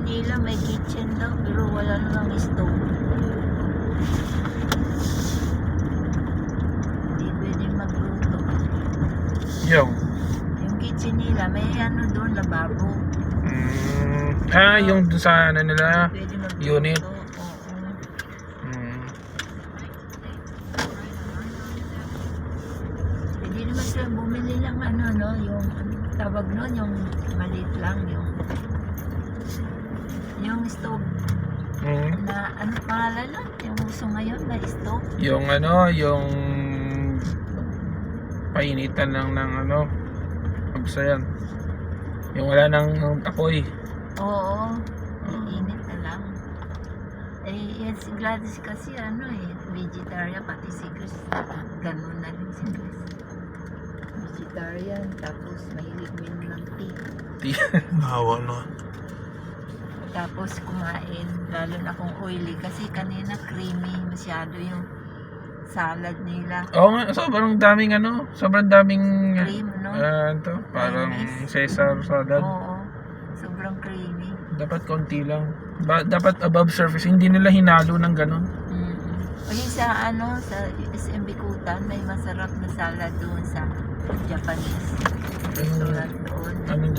nila may kitchen daw pero wala namang stove. Hindi pwede magluto. Yung Kitchen nila may ano doon, lababo. yung dun sa ano nila, Pwede magluto. unit. Oo. Pwede naman sila bumili ng ano, no? Yung tawag nun, yung maliit lang, yung stove na, ano pangalan nun? Yung uso ngayon na stove. Yung ano, yung painitan lang ng ano, basta yan. Yung wala nang tapoy. Oo, init na lang. Eh, yan si Gladys kasi ano vegetarian, pati si Chris, ganun na rin si Chris. Vegetarian, tapos mahilig min ng tea. Hawa no. Tapos kumain, lalo na kung oily, kasi kanina creamy masyado yung salad nila. Oo nga, sobrang daming ano, sobrang daming Cream, no? parang Mayonnaise. Caesar salad. Oo, sobrang creamy. Dapat konti lang. Dapat above surface, hindi nila hinalo ng ganun. O yun sa ano, sa SM Bikutan, may masarap na salad doon sa Japanese restaurant doon. Ano